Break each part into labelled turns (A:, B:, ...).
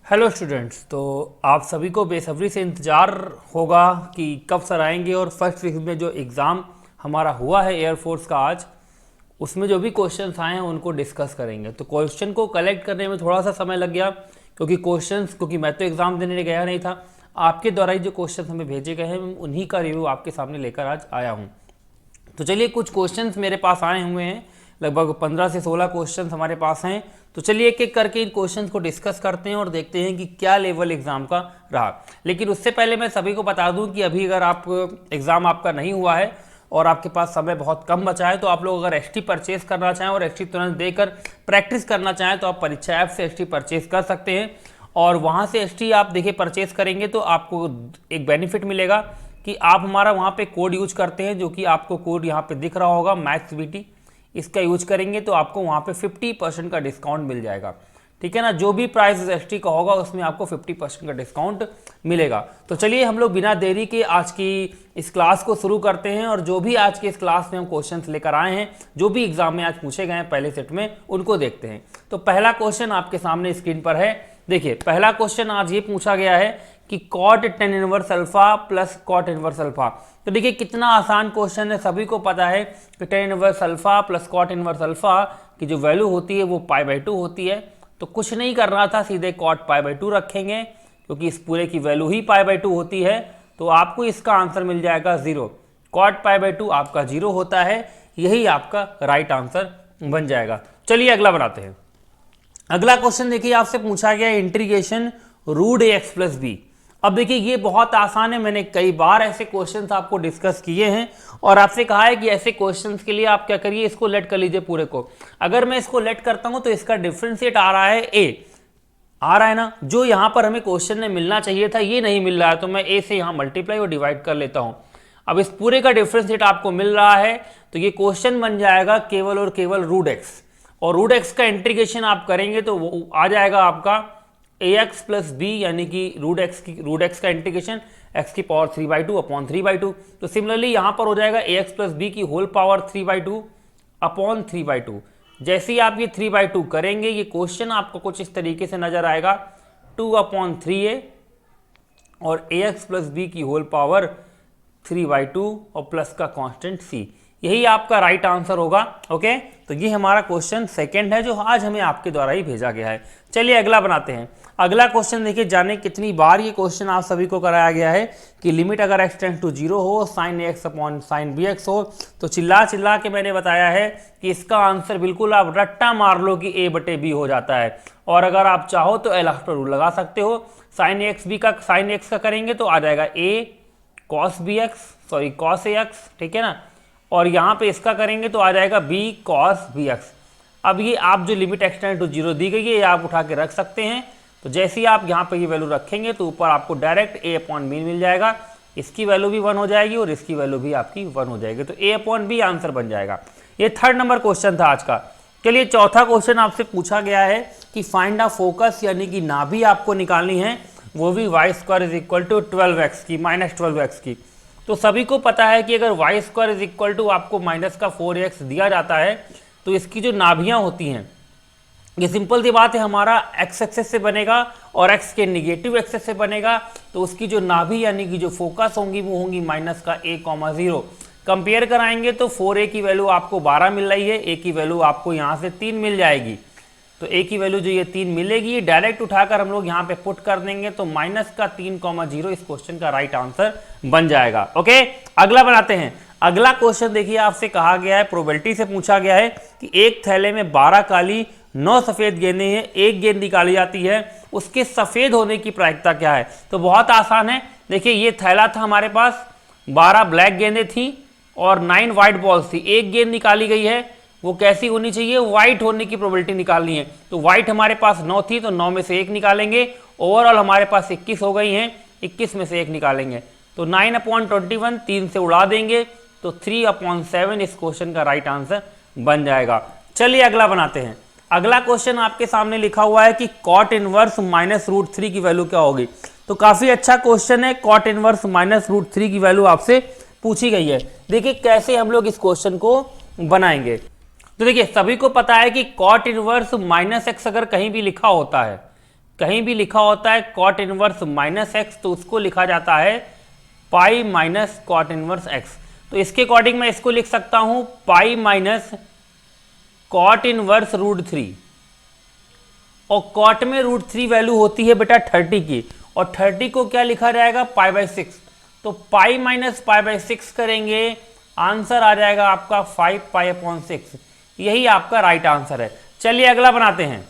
A: Hello students, तो आप सभी को बेसब्री से इंतज़ार होगा कि कब सर आएंगे और फर्स्ट वीक में जो एग्ज़ाम हमारा हुआ है एयरफोर्स का आज, उसमें जो भी क्वेश्चंस आए हैं उनको डिस्कस करेंगे। तो क्वेश्चन को कलेक्ट करने में थोड़ा सा समय लग गया क्योंकि मैं तो एग्ज़ाम देने गया नहीं था। आपके द्वारा ही जो क्वेश्चन हमें भेजे गए हैं उन्हीं का रिव्यू आपके सामने लेकर आज आया हूँ। तो चलिए, कुछ क्वेश्चंस मेरे पास आए हुए हैं, लगभग 15 से 16 क्वेश्चंस हमारे पास हैं। तो चलिए एक एक करके इन क्वेश्चंस को डिस्कस करते हैं और देखते हैं कि क्या लेवल एग्जाम का रहा। लेकिन उससे पहले मैं सभी को बता दूं कि अभी अगर आप एग्जाम आपका नहीं हुआ है और आपके पास समय बहुत कम बचा है, तो आप लोग अगर एसटी परचेज करना चाहें और एसटी तुरंत देकर प्रैक्टिस करना चाहें तो आप परीक्षा ऐप से एसटी परचेज कर सकते हैं। और वहाँ से एसटी आप देखिए परचेज करेंगे तो आपको एक बेनिफिट मिलेगा कि आप हमारा वहाँ पे कोड यूज करते हैं, जो कि आपको कोड यहाँ पे दिख रहा होगा मैथ्स बीटी। इसका यूज करेंगे तो आपको वहाँ पे 50% का डिस्काउंट मिल जाएगा। ठीक है ना, जो भी प्राइस एसटी का होगा उसमें आपको 50% का डिस्काउंट मिलेगा। तो चलिए हम लोग बिना देरी के आज की इस क्लास को शुरू करते हैं और जो भी आज की इस क्लास में हम क्वेश्चंस लेकर आए हैं, जो भी एग्जाम में आज पूछे गए हैं पहले सेट में, उनको देखते हैं। तो पहला क्वेश्चन आपके सामने स्क्रीन पर है। देखिए, पहला क्वेश्चन आज ये पूछा गया है कि cot tan inverse alpha plus cot inverse alpha. तो देखिए कितना आसान क्वेश्चन है, सभी को पता है कि tan inverse alpha plus cot inverse alpha की जो वैल्यू होती है वो π/2 होती है। तो कुछ नहीं करना था, सीधे कॉट π/2 रखेंगे क्योंकि इस पूरे की वैल्यू ही π/2 होती है। तो आपको इसका आंसर मिल जाएगा 0। कॉट π/2 आपका 0 होता है, यही आपका राइट आंसर बन जाएगा। चलिए अगला बनाते हैं। अगला क्वेश्चन देखिए आपसे पूछा गया है integration root ax plus b. अब देखिए ये बहुत आसान है, मैंने कई बार ऐसे क्वेश्चंस आपको डिस्कस किए हैं और आपसे कहा है कि ऐसे क्वेश्चंस के लिए आप क्या करिए, इसको लेट कर लीजिए पूरे को। अगर मैं इसको लेट करता हूं तो इसका डिफरेंशिएट आ रहा है a, आ रहा है ना, जो यहां पर हमें क्वेश्चन में मिलना चाहिए था ये नहीं मिल रहा है, तो मैं a से यहां मल्टीप्लाई और डिवाइड कर लेता हूं। अब इस पूरे का डिफरेंशिएट आपको मिल रहा है तो ये क्वेश्चन बन जाएगा केवल और केवल रूट एक्स, और रूट एक्स का इंटीग्रेशन आप करेंगे तो वो आ जाएगा आपका ax प्लस बी, यानी कि रूट एक्स का इंटीग्रेशन x की पावर 3/2 अपॉन 3/2। तो सिमिलरली यहाँ पर हो जाएगा ax प्लस बी की होल पावर 3/2 अपॉन 3/2। जैसे ही आप ये 3/2 करेंगे ये क्वेश्चन आपको कुछ इस तरीके से नजर आएगा, 2/3a और ax प्लस बी की होल पावर 3/2 और प्लस का कांस्टेंट c, यही आपका राइट आंसर होगा। ओके, तो ये हमारा क्वेश्चन सेकंड है जो आज हमें आपके द्वारा ही भेजा गया है। चलिए अगला बनाते हैं। अगला क्वेश्चन देखिए, जाने कितनी बार ये क्वेश्चन आप सभी को कराया गया है कि लिमिट अगर x टेंड्स टू 0 हो, sin ax upon sin bx हो, तो चिल्ला चिल्ला के मैंने बताया है कि इसका आंसर बिल्कुल आप रट्टा मार लो कि a/b हो जाता है। और अगर आप चाहो तो एल आफ्टर रूल लगा सकते हो। sin x का करेंगे तो आ जाएगा a cos ax, ठीक है ना, और यहाँ पे इसका करेंगे तो आ जाएगा b cos bx। अब ये आप जो लिमिट x टेंड्स टू 0 दी गई है ये आप उठा के रख सकते हैं। तो जैसे ही आप यहाँ पे ये वैल्यू रखेंगे तो ऊपर आपको डायरेक्ट a अपॉन बी मिल जाएगा, इसकी वैल्यू भी 1 हो जाएगी और इसकी वैल्यू भी आपकी 1 हो जाएगी, तो a अपॉन बी आंसर बन जाएगा। ये थर्ड नंबर क्वेश्चन था आज का। चलिए चौथा क्वेश्चन आपसे पूछा गया है कि फाइंड अ फोकस, यानी कि नाभि आपको निकालनी है, वो भी y² is equal to 12x की, -12x की। तो सभी को पता है कि अगर y² इज इक्वल टू आपको माइनस का 4x दिया जाता है तो इसकी जो नाभियां होती हैं, ये सिंपल सी बात है, हमारा x एक्सेस से बनेगा और x के निगेटिव एक्सेस से बनेगा, तो उसकी जो नाभि यानी कि जो फोकस होंगी वो होंगी माइनस का a,0। कंपेयर कराएंगे तो 4a की वैल्यू आपको 12 मिल रही है, a की वैल्यू आपको यहाँ से 3 मिल जाएगी। तो a की वैल्यू जो ये 3 मिलेगी, डायरेक्ट उठाकर हम लोग यहाँ पे पुट कर देंगे तो माइनस का 3,0 इस क्वेश्चन का राइट आंसर बन जाएगा। ओके, अगला बनाते हैं। अगला क्वेश्चन देखिए आपसे कहा गया है, प्रोबेबिलिटी से पूछा गया है कि एक थैले में 12 काली 9 सफेद गेंदें हैं, एक गेंद निकाली जाती है, उसके सफेद होने की प्रायिकता क्या है। तो बहुत आसान है, देखिए ये थैला था हमारे पास, 12 ब्लैक गेंदें थी और 9 व्हाइट बॉल्स थी, एक गेंद निकाली गई है, वो कैसी होनी चाहिए, व्हाइट होने की प्रोबेबिलिटी निकालनी है। तो व्हाइट हमारे पास 9 थी तो 9 में से 1 निकालेंगे, ओवरऑल हमारे पास 21 हो गई हैं, 21 में से 1 निकालेंगे तो 9/21 3 से उड़ा देंगे तो 3/7 इस क्वेश्चन का राइट आंसर बन जाएगा। चलिए अगला बनाते हैं। अगला क्वेश्चन आपके सामने लिखा हुआ है कि कॉट इनवर्स -√3 की वैल्यू क्या होगी। तो काफी अच्छा क्वेश्चन है, कॉट इनवर्स -√3 की वैल्यू आपसे पूछी गई है। देखिए कैसे हम लोग इस क्वेश्चन को बनाएंगे। तो देखिए सभी को पता है कि कॉट इनवर्स -x अगर कहीं भी लिखा होता है कहीं भी लिखा होता है कॉट इनवर्स माइनस एक्स तो उसको लिखा जाता है pi minus cot inverse x. तो इसके अकॉर्डिंग मैं इसको लिख सकता हूं पाई माइनस कॉट इनवर्स √3, और कॉट में √3 वैल्यू होती है बेटा 30 की, और 30 को क्या लिखा जाएगा π/6। तो पाई माइनस π/6 करेंगे, आंसर आ जाएगा आपका 5π/6। यही आपका राइट आंसर है। चलिए अगला बनाते हैं।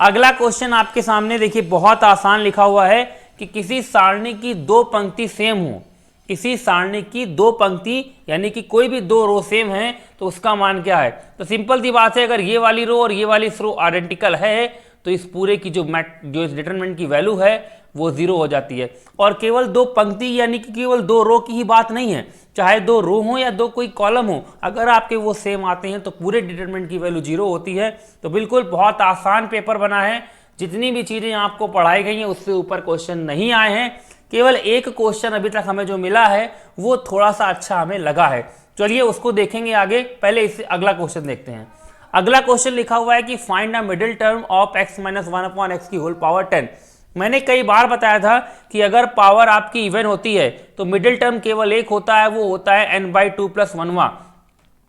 A: अगला क्वेश्चन आपके सामने देखिए, बहुत आसान लिखा हुआ है कि किसी सारणी की दो पंक्ति सेम हो, किसी सारणी की दो पंक्ति यानी कि कोई भी दो रो सेम है तो उसका मान क्या है। तो सिंपल सी बात है, अगर ये वाली रो और ये वाली रो आइडेंटिकल है तो इस पूरे की जो इस डिटरमिनेंट की वैल्यू है वो 0 हो जाती है। और केवल दो पंक्ति यानी कि केवल दो रो की ही बात नहीं है, चाहे दो रो हो या दो कोई कॉलम हो, अगर आपके वो सेम आते हैं तो पूरे डिटरमिनेंट की वैल्यू 0 होती है। तो बिल्कुल बहुत आसान पेपर बना है, जितनी भी चीज़ें आपको पढ़ाई गई हैं उससे ऊपर क्वेश्चन नहीं आए हैं। केवल एक क्वेश्चन अभी तक हमें जो मिला है वो थोड़ा सा अच्छा हमें लगा है, चलिए उसको देखेंगे आगे। पहले इससे अगला क्वेश्चन देखते हैं। अगला क्वेश्चन लिखा हुआ है कि find the middle term of x - 1/x की होल पावर 10। मैंने कई बार बताया था कि अगर पावर आपकी इवन होती है तो मिडिल टर्म केवल एक होता है, वो होता है n/2 + 1वां,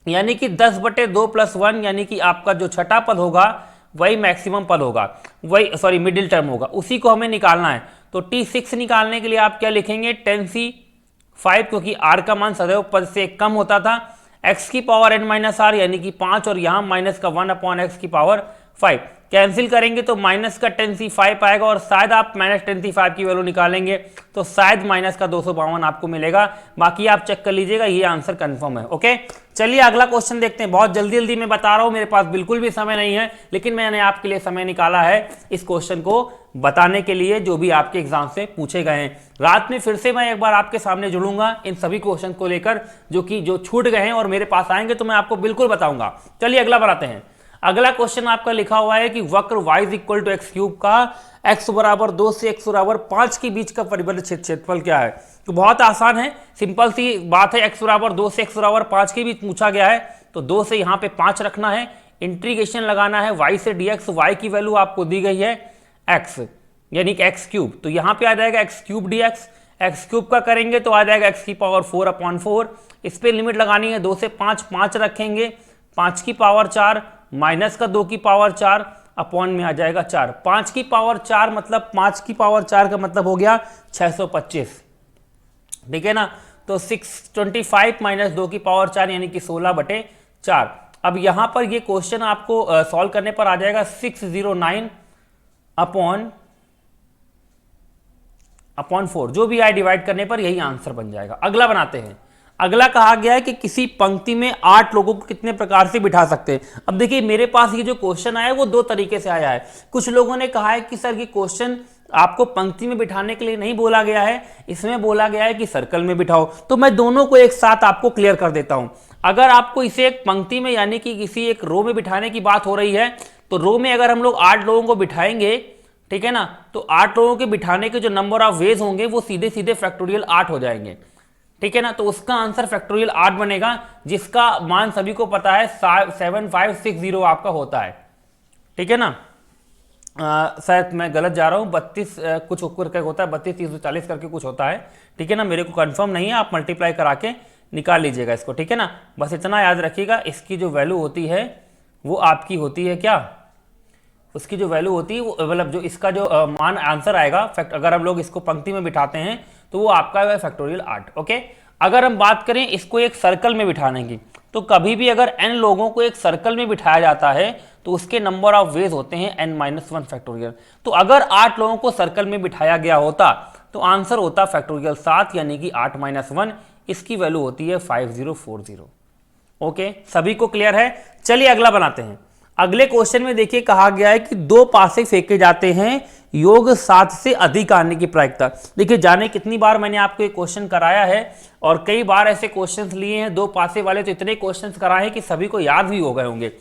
A: यानी कि 10/2 + 1, यानी कि आपका जो छठा पद होगा वही मैक्सिमम पद होगा, वही मिडिल टर्म होगा, उसी को हमें निकालना है। तो T6 निकालने के लिए आप क्या लिखेंगे 10c5, क्योंकि r का मान सदैव पद से कम होता था, x की पावर n-r यानी कि 5, और यहाँ माइनस का 1/x की पावर 5 कैंसिल करेंगे तो माइनस का 10c5 आएगा, और शायद आप -10c5 की वैल्यू निकालेंगे तो शायद माइनस का 252 आपको मिलेगा। बाकी आप चेक कर लीजिएगा, ये आंसर कंफर्म है। ओके, चलिए अगला क्वेश्चन देखते हैं। बहुत जल्दी जल्दी मैं बता रहा हूँ, मेरे पास बिल्कुल भी समय नहीं है, लेकिन मैंने आपके लिए समय निकाला है इस क्वेश्चन को बताने के लिए जो भी आपके एग्जाम से पूछे गए हैं। रात में फिर से मैं एक बार आपके सामने जुड़ूंगा इन सभी क्वेश्चन को लेकर जो छूट गए हैं और मेरे पास आएंगे तो मैं आपको बिल्कुल बताऊंगा। चलिए अगला बनाते हैं। अगला क्वेश्चन आपका लिखा हुआ है कि वक्र y = x³ का x = 2 से x = 5 के बीच का परिबद्ध क्षेत्रफल क्या है। तो बहुत आसान है, सिंपल सी बात है, x = 2 से x = 5 के बीच पूछा गया है तो 2 से यहाँ पे 5 रखना है, इंटीग्रेशन लगाना है y से dx, y की वैल्यू आपको दी गई है x यानी कि x³, तो यहाँ पे आ जाएगा x³ dx, x³ का करेंगे तो आ जाएगा x की पावर 4/4, इस पर लिमिट लगानी है 2 से 5, 5 रखेंगे, 5 की पावर 4 माइनस का 2 की पावर 4 अपॉन में आ जाएगा 4, 5 की पावर 4 मतलब 5 की पावर 4 का मतलब हो गया 625, ठीक है ना। तो 625 माइनस 2 की पावर 4 यानी कि 16/4। अब यहां पर ये क्वेश्चन आपको सॉल्व करने पर आ जाएगा 609 अपॉन 4, जो भी आए डिवाइड करने पर यही आंसर बन जाएगा। अगला बनाते हैं। अगला कहा गया है कि किसी पंक्ति में 8 लोगों को कितने प्रकार से बिठा सकते हैं। अब देखिए मेरे पास ये जो क्वेश्चन आया है वो दो तरीके से आया है। कुछ लोगों ने कहा है कि सर ये क्वेश्चन आपको पंक्ति में बिठाने के लिए नहीं बोला गया है, इसमें बोला गया है कि सर्कल में बिठाओ। तो मैं दोनों को एक साथ आपको क्लियर कर देता हूं। अगर आपको इसे एक पंक्ति में यानी कि किसी एक रो में बिठाने की बात हो रही है तो रो में अगर हम लोग 8 लोगों को बिठाएंगे, ठीक है ना, तो 8 लोगों के बिठाने के जो नंबर ऑफ वेज होंगे वो सीधे सीधे फैक्टोरियल 8 हो जाएंगे, ठीक है ना। तो उसका आंसर फैक्टोरियल 8 बनेगा, जिसका मान सभी को पता है 7560 आपका होता है, ठीक है ना। शायद मैं गलत जा रहा हूँ, 32 कुछ करके होता है, 32 340 करके कुछ होता है, ठीक है ना। मेरे को कंफर्म नहीं है, आप मल्टीप्लाई करा के निकाल लीजिएगा इसको, ठीक है ना। बस इतना याद रखिएगा, इसकी जो वैल्यू होती है वो आपकी होती है क्या, उसकी जो वैल्यू होती है मतलब जो इसका जो मान आंसर आएगा अगर हम लोग इसको पंक्ति में बिठाते हैं तो वो आपका है फैक्टोरियल 8। ओके, अगर हम बात करें इसको एक सर्कल में बिठाने की, तो कभी भी अगर n लोगों को एक सर्कल में बिठाया जाता है तो उसके नंबर ऑफ वेज होते हैं n-1 फैक्टोरियल। तो अगर 8 लोगों को सर्कल में बिठाया गया होता तो आंसर होता फैक्टोरियल 7 यानी कि 8-1, इसकी वैल्यू होती है 5040। ओके, सभी को क्लियर है। चलिए अगला बनाते हैं। अगले क्वेश्चन में देखिए कहा गया है कि 2 पासे फेंके जाते हैं, योग 7 से अधिक आने की प्रायिकता। देखिए जाने कितनी बार मैंने आपको एक क्वेश्चन कराया है और कई बार ऐसे क्वेश्चंस लिए हैं 2 पासे वाले, तो इतने क्वेश्चंस कराए हैं कि सभी को याद भी हो गए होंगे।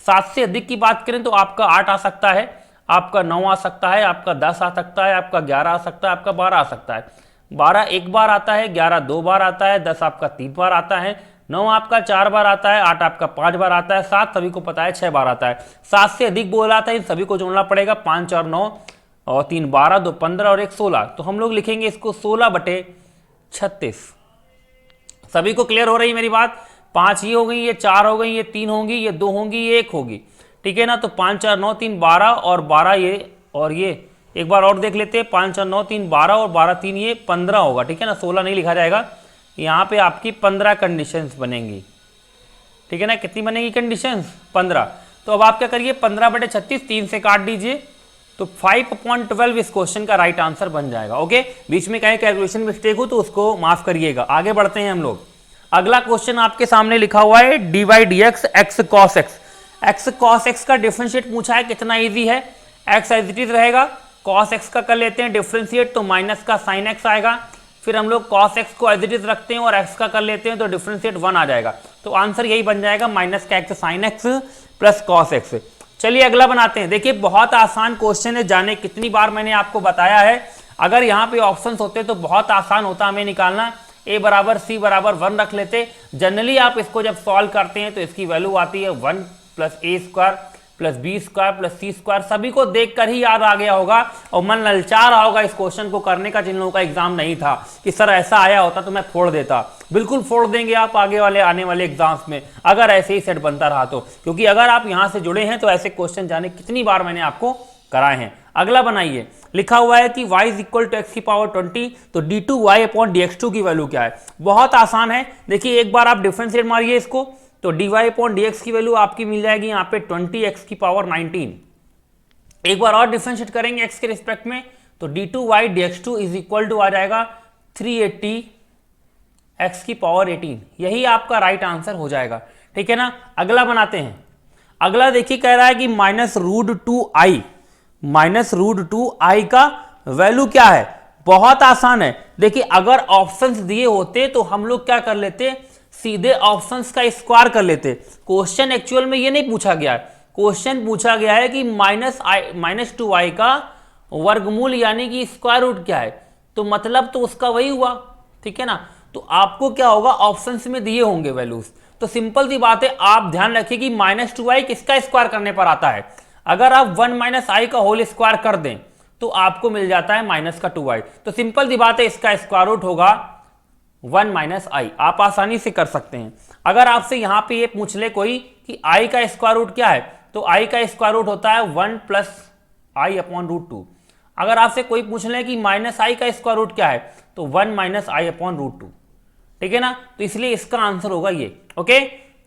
A: 7 से अधिक की बात करें तो आपका 8 आ सकता है, आपका 9 आ सकता है, आपका 10 आ सकता है, आपका 11 आ सकता है, आपका 12 आ सकता है। 12 एक बार आता है, 11 2 बार आता है, 10 आपका 3 बार आता है, 9 आपका 4 बार आता है, 8 आपका 5 बार आता है, 7 सभी को पता है 6 बार आता है। 7 से अधिक बोला था, इन सभी को जोड़ना पड़ेगा, 5 और 9 और 3 12, 2 15 और 1 16, तो हम लोग लिखेंगे इसको 16/36। सभी को क्लियर हो रही है मेरी बात? 5 ये हो गई, ये 4 हो गई, ये 3 होंगी, ये 2 होंगी, ये 1 होगी, ठीक है ना। तो 5 4 9 3 12 और 12 ये, और ये एक बार और देख लेते हैं, 5 4 9 3 12 और 12 3 ये 15 होगा, ठीक है ना। 16 नहीं लिखा जाएगा, यहाँ पे आपकी 15 कंडीशंस बनेंगी, ठीक है ना। कितनी बनेगी कंडीशंस? 15। तो अब आप क्या करिए, 15/36 3 से काट दीजिए, तो 5/12 इस क्वेश्चन का राइट आंसर बन जाएगा। ओके, बीच में कहीं कैलकुलेशन मिस्टेक हो तो उसको माफ करिएगा। आगे बढ़ते हैं हम लोग। अगला क्वेश्चन आपके सामने लिखा हुआ है dy/dx x cos x। x cos x का डिफरेंशिएट पूछा है, कितना इजी है। x एज इट इज रहेगा, cos x का कर लेते हैं डिफरेंशिएट, तो माइनस का sin x आएगा। फिर हम लोग cos x को एज इट इज रखते हैं और x का कर लेते हैं, तो डिफरेंशिएट 1 आ जाएगा। तो आंसर यही बन जाएगा, माइनस का x sin x plus cos x। चलिए अगला बनाते हैं। देखिए बहुत आसान क्वेश्चन है, जाने कितनी बार मैंने आपको बताया है। अगर यहाँ पे ऑप्शंस होते तो बहुत आसान होता हमें निकालना। a = c = 1 रख लेते। जनरली आप इसको जब सॉल्व करते हैं तो इसकी वैल्यू आती है 1 + a² + b² + c²। सभी को देखकर ही याद आ गया होगा और मन ललचा रहा होगा इस क्वेश्चन को करने का, जिन लोगों का एग्जाम नहीं था कि सर ऐसा आया होता तो मैं फोड़ देता। बिल्कुल फोड़ देंगे आप आगे वाले आने वाले एग्जाम्स में, अगर ऐसे ही सेट बनता रहा तो। क्योंकि अगर आप यहां से जुड़े हैं तो ऐसे क्वेश्चन जाने कितनी बार मैंने आपको कराए हैं। अगला बनाइए, लिखा हुआ है कि y = x⁻20, तो d2y/dx2 की वैल्यू क्या है। बहुत आसान है, देखिए एक बार आप डिफरेंशिएट मारिए इसको, तो dy/dx की वैल्यू आपकी मिल जाएगी यहाँ पे 20x⁻19। एक बार और डिफरेंशिएट करेंगे x के रिस्पेक्ट में, तो d2y/dx2 = आ जाएगा 380x⁻18। यही आपका राइट आंसर हो जाएगा, ठीक है ना। अगला बनाते हैं। अगला देखिए कह रहा है कि -√2i का वैल्यू क्या है। बहुत आसान है, देखिए अगर ऑप्शंस दिए होते तो हम लोग क्या कर लेते, सीधे ऑप्शंस का स्क्वायर कर लेते। क्वेश्चन एक्चुअल में ये नहीं पूछा गया है, क्वेश्चन पूछा गया है कि -2i का वर्गमूल यानी कि स्क्वायर रूट क्या है, तो मतलब तो उसका वही हुआ, ठीक है ना। तो आपको क्या होगा, ऑप्शंस में दिए होंगे वैल्यूज, तो सिंपल सी बात है, आप ध्यान रखिए कि -2i किसका स्क्वायर करने पर आता है। अगर आप 1 - i का होल स्क्वायर कर दें तो आपको मिल जाता है -2i। तो सिंपल सी बात है, इसका स्क्वायर रूट होगा 1 - i। आप आसानी से कर सकते हैं। अगर आपसे यहां पे ये पूछ ले कोई कि i का स्क्वायर रूट क्या है, तो i का स्क्वायर रूट होता है 1 + i/√2। अगर आपसे कोई पूछ ले कि -i का स्क्वायर रूट क्या है, तो 1 - i/√2, ठीक है ना। तो इसलिए इसका आंसर होगा ये। ओके,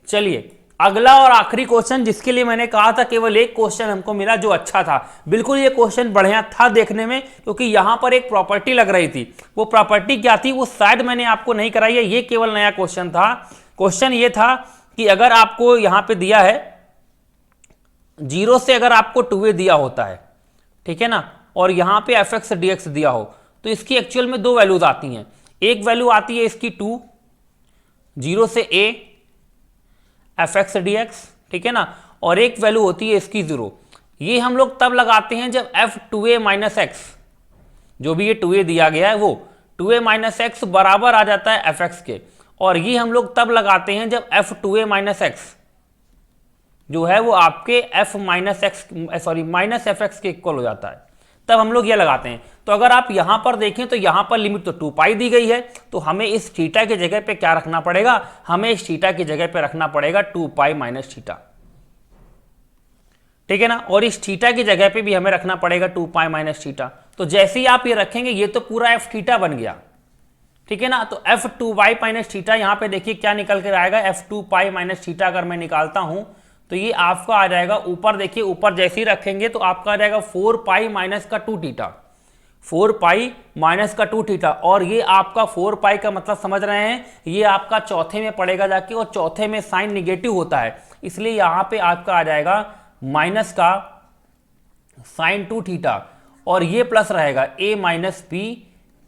A: चलिए अगला और आखिरी क्वेश्चन, जिसके लिए मैंने कहा था केवल एक क्वेश्चन हमको मिला जो अच्छा था। बिल्कुल ये क्वेश्चन बढ़िया था देखने में, क्योंकि यहां पर एक प्रॉपर्टी लग रही थी। वो प्रॉपर्टी क्या थी वो शायद मैंने आपको नहीं कराई है, ये केवल नया क्वेश्चन था। क्वेश्चन ये था कि अगर आपको यहां पे दिया है 0 से अगर आपको 2a दिया होता है, ठीक है ना, और यहां पे f(x)dx दिया हो, तो इसकी एक्चुअल में 2 वैल्यूज आती हैं। एक वैल्यू आती है इसकी 2, 0 से a f(x)dx, ठीक है ना, और एक वैल्यू होती है इसकी 0। ये हम लोग तब लगाते हैं जब f2a - x, जो भी ये 2a दिया गया है वो 2a - x बराबर आ जाता है fx के, और ये हम लोग तब लगाते हैं जब f2a - x जो है वो आपके -fx के इक्वल हो जाता है, तब हम लोग ये लगाते हैं। तो अगर आप यहां पर देखें तो यहां पर लिमिट तो 2π दी गई है, तो हमें इस थीटा की जगह पे क्या रखना पड़ेगा, हमें इस थीटा की जगह पे रखना पड़ेगा 2π - थीटा, ठीक है ना। और इस थीटा की जगह पे भी हमें रखना पड़ेगा 2π - थीटा। तो जैसे ही आप ये रखेंगे ये तो पूरा f थीटा बन गया, ठीक है ना। तो f2π - थीटा यहाँ पे देखिए क्या निकल कर आएगा, f2π - थीटा अगर मैं निकालता हूं तो ये आपका आ जाएगा, ऊपर देखिए ऊपर जैसे ही रखेंगे तो आपका आ जाएगा 4π - 2 थीटा, 4π - 2 थीटा। और ये आपका 4π का मतलब समझ रहे हैं, ये आपका चौथे में पड़ेगा जाके, और चौथे में साइन निगेटिव होता है, इसलिए यहां पे आपका आ जाएगा माइनस का साइन 2 थीटा, और ये प्लस रहेगा a - b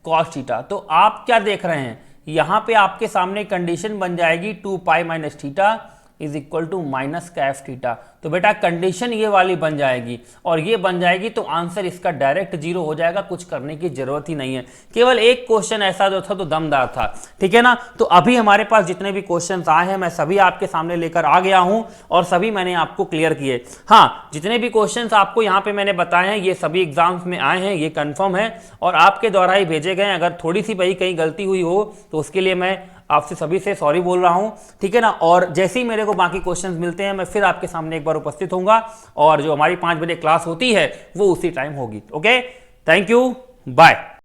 A: cos थीटा। तो आप क्या देख रहे हैं, यहां पे आपके सामने कंडीशन बन जाएगी 2π - theta is equal to minus का एफ थीटा। तो बेटा कंडीशन ये वाली बन जाएगी, और ये बन जाएगी तो आंसर इसका डायरेक्ट जीरो हो जाएगा, कुछ करने की जरूरत ही नहीं है। केवल एक क्वेश्चन ऐसा जो था तो दमदार था, ठीक है ना। तो अभी हमारे पास जितने भी क्वेश्चन आए हैं मैं सभी आपके सामने लेकर आ गया हूं और सभी मैंने आपको क्लियर किए। हाँ, जितने भी क्वेश्चंस आपको यहाँ पे मैंने बताए हैं ये सभी एग्जाम्स में आए हैं, ये कंफर्म है और आपके द्वारा ही भेजे गए। अगर थोड़ी सी भाई कहीं गलती हुई हो तो उसके लिए मैं आपसे सभी से सॉरी बोल रहा हूं, ठीक है ना। और जैसे ही मेरे को बाकी क्वेश्चंस मिलते हैं मैं फिर आपके सामने एक बार उपस्थित होऊंगा, और जो हमारी 5 बजे क्लास होती है वो उसी टाइम होगी। Okay, thank you, bye.